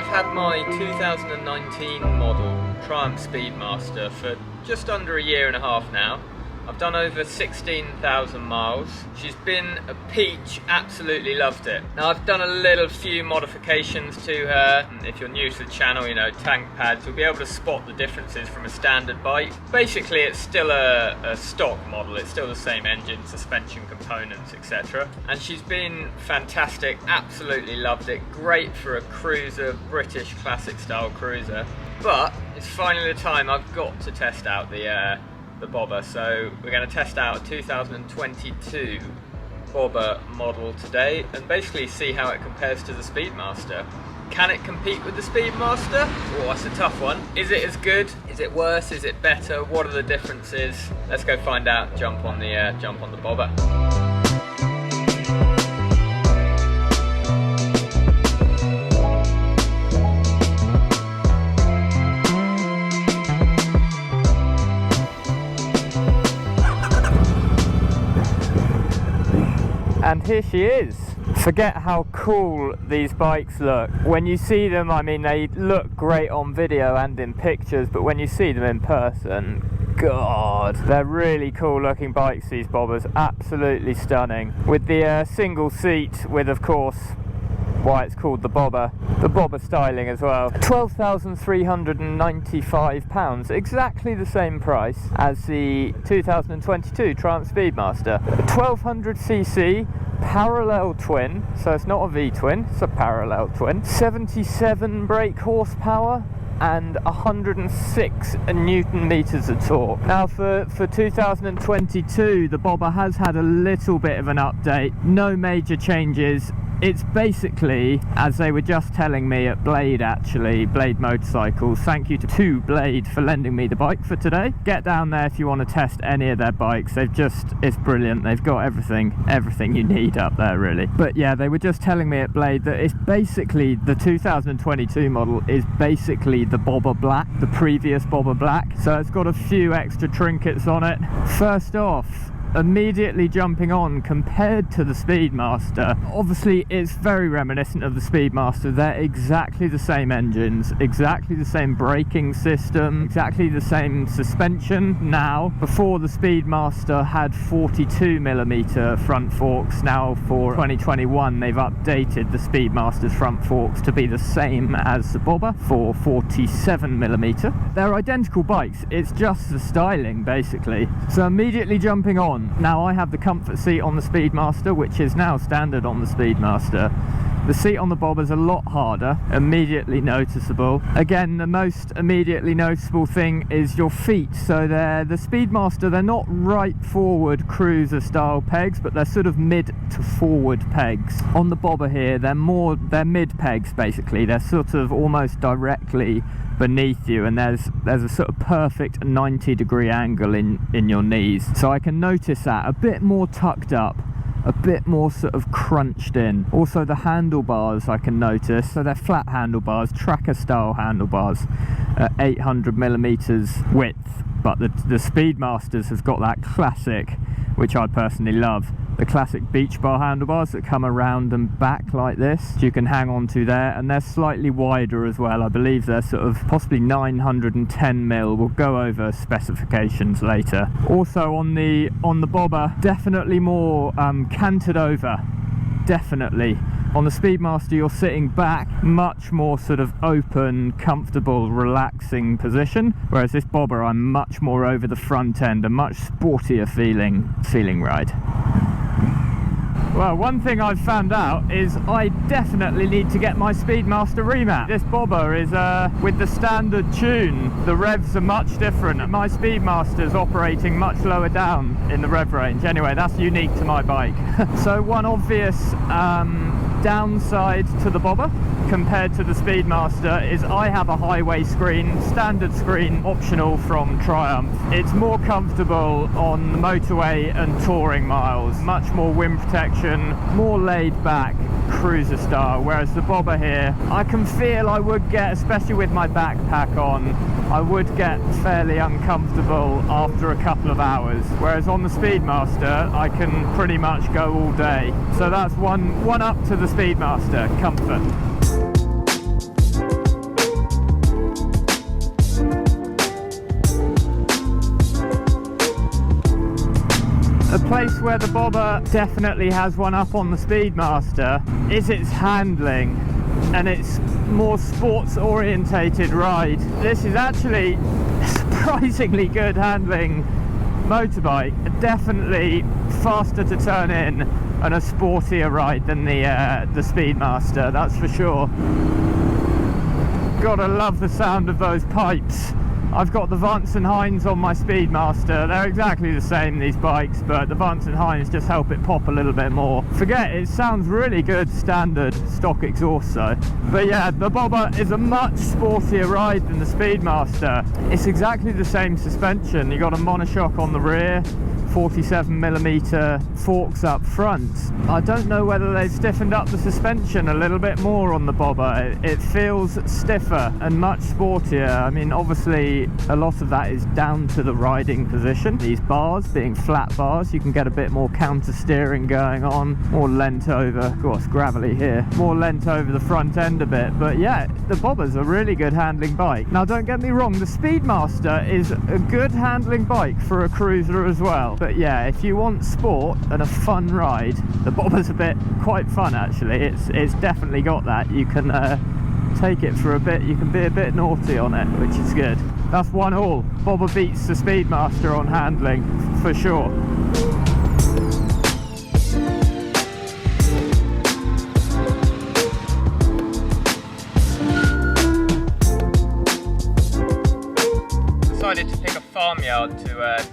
had my 2019 model Triumph Speedmaster for just under a year and a half now. I've done over 16,000 miles. She's been a peach, absolutely loved it. Now I've done a few modifications to her. If you're new to the channel, you know, tank pads, you'll be able to spot the differences from a standard bike. Basically it's still a stock model, it's still the same engine, suspension components, etc. And she's been fantastic, absolutely loved it. Great for a cruiser, British classic style cruiser. But it's finally the time I've got to test out the Bobber, so we're going to test out a 2022 Bobber model today and basically see how it compares to the Speedmaster. Can it compete with the Speedmaster? Oh, that's a tough one. Is it as good? Is it worse? Is it better? What are the differences? Let's go find out. Jump on the Bobber. And here she is. Forget how cool these bikes look. When you see them, I mean, they look great on video and in pictures, but when you see them in person, God, they're really cool looking bikes, these Bobbers. Absolutely stunning. With the single seat, with of course why it's called the Bobber styling as well. £12,395, exactly the same price as the 2022 Triumph Speedmaster. 1200cc parallel twin, so it's not a V-twin, it's a parallel twin. 77 brake horsepower and 106 Newton meters of torque. Now for 2022, the Bobber has had a little bit of an update, no major changes. It's basically, as they were just telling me at Blade Motorcycles, thank you to Blade for lending me the bike for today. Get down there if you want to test any of their bikes. It's brilliant. They've got everything you need up there really. But yeah, they were just telling me at Blade that it's basically, the 2022 model is basically the Bobber Black, the previous Bobber Black. So it's got a few extra trinkets on it. First off, immediately jumping on, compared to the Speedmaster, obviously it's very reminiscent of the Speedmaster. They're exactly the same engines, exactly the same braking system, exactly the same suspension. Now, before the Speedmaster had 42mm front forks, now for 2021 they've updated the Speedmaster's front forks to be the same as the Bobber for 47mm. They're identical bikes, it's just the styling basically. So immediately jumping on. Now I have the comfort seat on the Speedmaster, which is now standard on the Speedmaster. The seat on the Bobber's a lot harder, immediately noticeable. Again, the most immediately noticeable thing is your feet. So the Speedmaster, they're not right forward cruiser style pegs, but they're sort of mid to forward pegs. On the Bobber here, they're mid pegs basically. They're sort of almost directly beneath you, and there's a sort of perfect 90-degree angle in your knees. So I can notice that a bit more tucked up, a bit more sort of crunched in. Also the handlebars I can notice, so they're flat handlebars, tracker style handlebars, 800mm width, but the Speedmasters has got that classic, which I personally love, the classic beach bar handlebars that come around and back like this, you can hang on to there, and they're slightly wider as well. I believe they're sort of possibly 910mm. We'll go over specifications later. Also on the Bobber, definitely more canted over, definitely. On the Speedmaster you're sitting back, much more sort of open, comfortable, relaxing position, whereas this Bobber I'm much more over the front end, a much sportier feeling ride. Well, one thing I've found out is I definitely need to get my Speedmaster remat. This Bobber is with the standard tune, the revs are much different. My Speedmaster's operating much lower down in the rev range. Anyway, that's unique to my bike. So one obvious downside to the Bobber compared to the Speedmaster is I have a highway screen, standard screen, optional from Triumph. It's more comfortable on the motorway and touring miles, much more wind protection, more laid back cruiser style, whereas the Bobber here, I can feel I would get, especially with my backpack on, I would get fairly uncomfortable after a couple of hours, whereas on the Speedmaster I can pretty much go all day. So that's one up to the Speedmaster, comfort. place where the Bobber definitely has one up on the Speedmaster is its handling and its more sports orientated ride. This is actually a surprisingly good handling motorbike, definitely faster to turn in and a sportier ride than the Speedmaster, that's for sure. Gotta love the sound of those pipes. I've got the Vance & Hines on my Speedmaster. They're exactly the same, these bikes, but the Vance & Hines just help it pop a little bit more. Forget it sounds really good standard stock exhaust though. But yeah, the Bobber is a much sportier ride than the Speedmaster. It's exactly the same suspension. You got a monoshock on the rear, 47mm forks up front. I don't know whether they've stiffened up the suspension a little bit more on the Bobber. It feels stiffer and much sportier. I mean, obviously a lot of that is down to the riding position. These bars being flat bars, you can get a bit more counter steering going on, more lent over, of course gravelly here, more lent over the front end a bit. But yeah, the Bobber's a really good handling bike. Now don't get me wrong, the Speedmaster is a good handling bike for a cruiser as well. But yeah, if you want sport and a fun ride, the Bobber's quite fun actually. It's definitely got that. You can take it for a bit, you can be a bit naughty on it, which is good. That's 1-1. Bobber beats the Speedmaster on handling, for sure. Decided to pick a farmyard to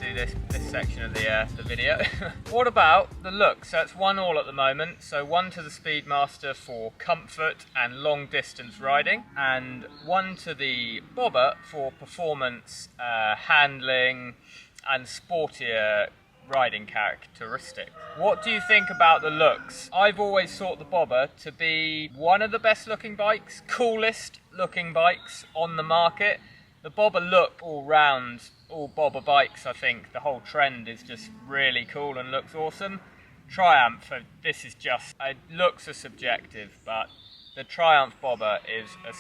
do this section of the video. What about the look? So it's 1-1 at the moment. So 1 to the Speedmaster for comfort and long distance riding, and 1 to the Bobber for performance, handling and sportier riding characteristic. What do you think about the looks? I've always thought the Bobber to be one of the best looking bikes, coolest looking bikes on the market. The Bobber look all round, all Bobber bikes, I think the whole trend is just really cool and looks awesome. Triumph, this is just, looks are subjective, but the Triumph Bobber is a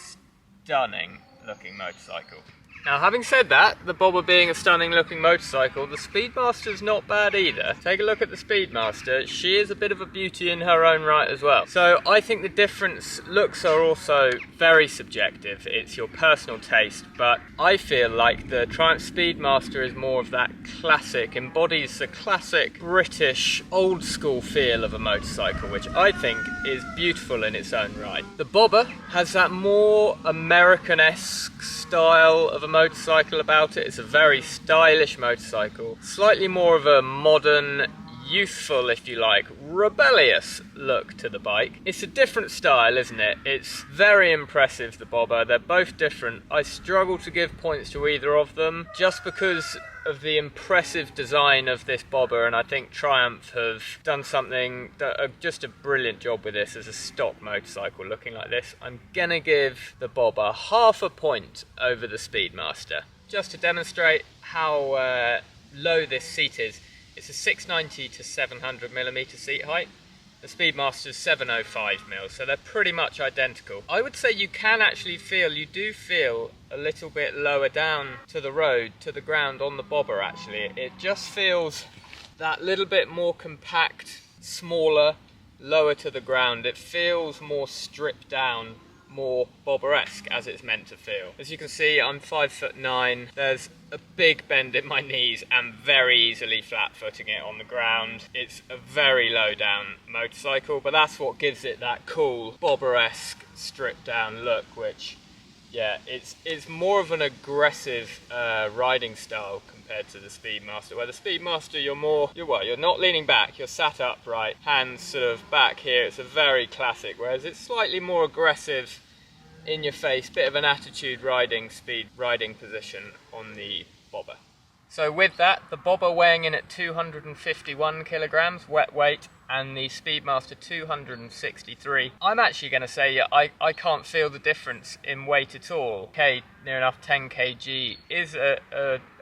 stunning looking motorcycle. Now, having said that, the Bobber being a stunning looking motorcycle, the Speedmaster's not bad either. Take a look at the Speedmaster. She is a bit of a beauty in her own right as well. So I think the difference, looks are also very subjective. It's your personal taste, but I feel like the Triumph Speedmaster is more of that classic, embodies the classic British old school feel of a motorcycle, which I think is beautiful in its own right. The Bobber has that more American-esque style of a motorcycle about it. It's a very stylish motorcycle, slightly more of a modern, youthful, if you like, rebellious look to the bike. It's a different style, isn't it? It's very impressive, the Bobber. They're both different. I struggle to give points to either of them just because of the impressive design of this Bobber, and I think Triumph have done something, just a brilliant job with this as a stock motorcycle looking like this. I'm gonna give the Bobber half a point over the Speedmaster, just to demonstrate how low this seat is. It's a 690 to 700mm seat height. The Speedmaster's 705mm, so they're pretty much identical. I would say you can actually feel, you do feel a little bit lower down to the road, to the ground on the Bobber actually. It just feels that little bit more compact, smaller, lower to the ground. It feels more stripped down, more Bobber-esque as it's meant to feel. As you can see, I'm 5'9". There's a big bend in my knees and very easily flat-footing it on the ground. It's a very low down motorcycle, but that's what gives it that cool Bobber-esque stripped down look, which, yeah, it's more of an aggressive riding style compared to the Speedmaster, where the Speedmaster you're not leaning back, you're sat upright, hands sort of back here. It's a very classic, whereas it's slightly more aggressive, in your face, bit of an attitude riding position on the Bobber. So with that, the Bobber weighing in at 251 kilograms wet weight and the Speedmaster 263. I'm actually going to say I can't feel the difference in weight at all. Okay, near enough 10 kg is a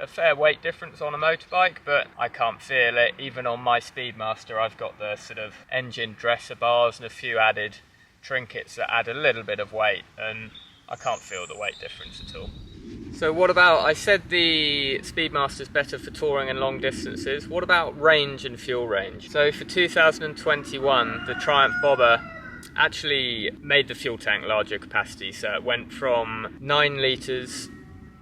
fair weight difference on a motorbike, but I can't feel it. Even on my Speedmaster, I've got the sort of engine dresser bars and a few added trinkets that add a little bit of weight, and I can't feel the weight difference at all. So what about, I said the Speedmaster's better for touring and long distances. What about range and fuel range? So for 2021, the Triumph Bobber actually made the fuel tank larger capacity. So it went from 9 litres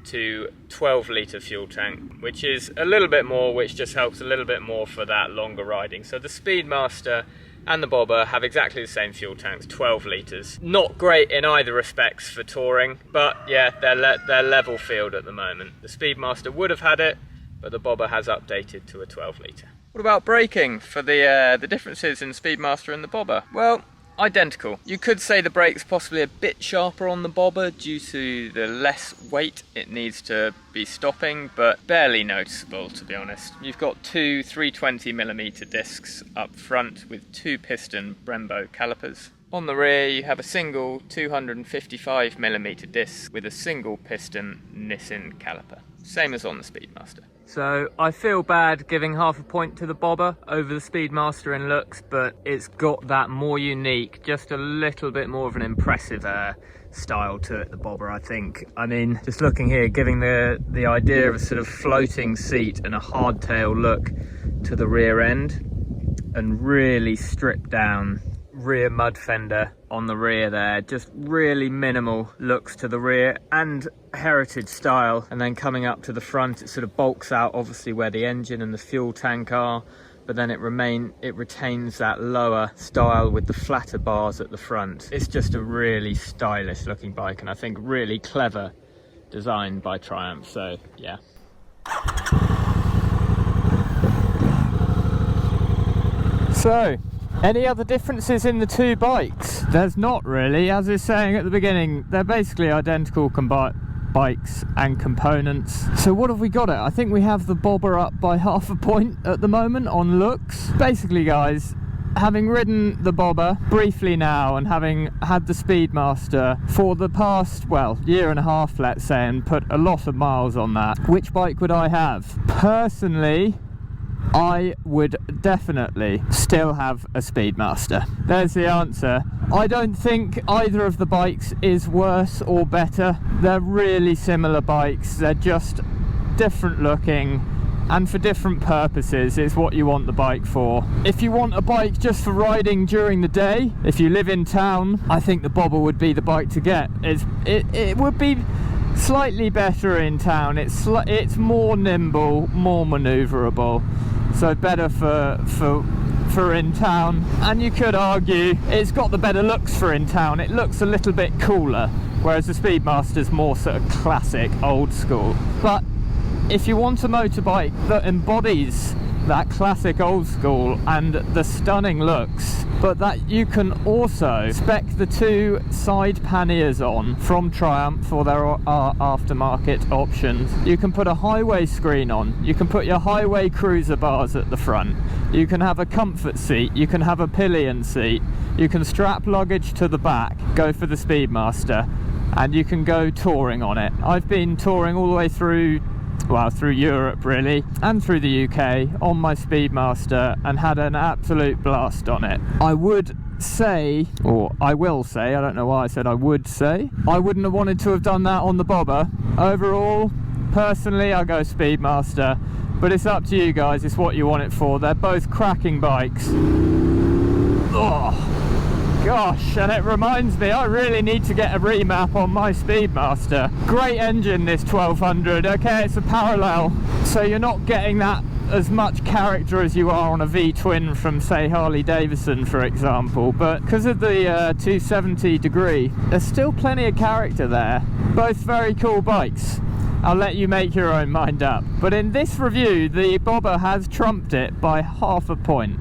to 12 litre fuel tank, which is a little bit more, which just helps a little bit more for that longer riding. So the Speedmaster and the Bobber have exactly the same fuel tanks, 12 litres. Not great in either respects for touring, but yeah, they're level field at the moment. The Speedmaster would have had it, but the Bobber has updated to a 12 litre. What about braking for the differences in the Speedmaster and the Bobber? Well, identical. You could say the brake's possibly a bit sharper on the Bobber due to the less weight it needs to be stopping, but barely noticeable, to be honest. You've got two 320mm discs up front with 2 piston Brembo calipers. On the rear you have a single 255mm disc with a single piston Nissin caliper. Same as on the Speedmaster. So I feel bad giving half a point to the Bobber over the Speedmaster in looks, but it's got that more unique, just a little bit more of an impressive style to it, the Bobber, I think. I mean, just looking here, giving the idea of a sort of floating seat and a hardtail look to the rear end, and really stripped down rear mud fender on the rear there, just really minimal looks to the rear and heritage style. And then coming up to the front, it sort of bulks out obviously where the engine and the fuel tank are, but then it retains that lower style with the flatter bars at the front. It's just a really stylish looking bike, and I think really clever design by Triumph. So yeah. So any other differences in the two bikes? There's not really. As I was saying at the beginning, they're basically identical bikes and components. So what have we got it? I think we have the Bobber up by half a point at the moment on looks. Basically, guys, having ridden the Bobber briefly now and having had the Speedmaster for the past, well, year and a half, let's say, and put a lot of miles on that, which bike would I have? Personally, I would definitely still have a Speedmaster. There's the answer. I don't think either of the bikes is worse or better. They're really similar bikes. They're just different looking, and for different purposes is what you want the bike for. If you want a bike just for riding during the day, if you live in town, I think the Bobber would be the bike to get. It would be slightly better in town. It's more nimble, more manoeuvrable, so better for in town. And you could argue it's got the better looks for in town. It looks a little bit cooler, whereas the Speedmaster's more sort of classic, old school. But if you want a motorbike that embodies that classic old school and the stunning looks, but that you can also spec the 2 side panniers on from Triumph for their aftermarket options. You can put a highway screen on, you can put your highway cruiser bars at the front, you can have a comfort seat, you can have a pillion seat, you can strap luggage to the back, go for the Speedmaster, and you can go touring on it. I've been touring all the way through Europe really, and through the UK on my Speedmaster, and had an absolute blast on it. I would say, or I will say, I don't know why I said I would say, I wouldn't have wanted to have done that on the Bobber. Overall, personally, I'll go Speedmaster, but it's up to you guys, it's what you want it for. They're both cracking bikes. Oh gosh, and it reminds me, I really need to get a remap on my Speedmaster. Great engine, this 1200. Okay, it's a parallel, so you're not getting that as much character as you are on a V-twin from, say, Harley Davidson, for example, but because of the 270 degree, there's still plenty of character there. Both very cool bikes. I'll let you make your own mind up. But in this review, the Bobber has trumped it by half a point.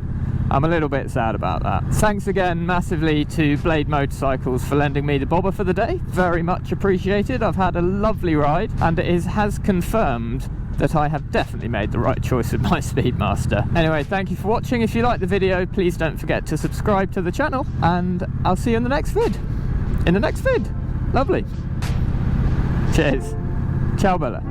I'm a little bit sad about that. Thanks again massively to Blade Motorcycles for lending me the Bobber for the day. Very much appreciated. I've had a lovely ride, and it has confirmed that I have definitely made the right choice with my Speedmaster. Anyway, thank you for watching. If you liked the video, please don't forget to subscribe to the channel, and I'll see you in the next vid. Lovely. Cheers. Ciao, Bella.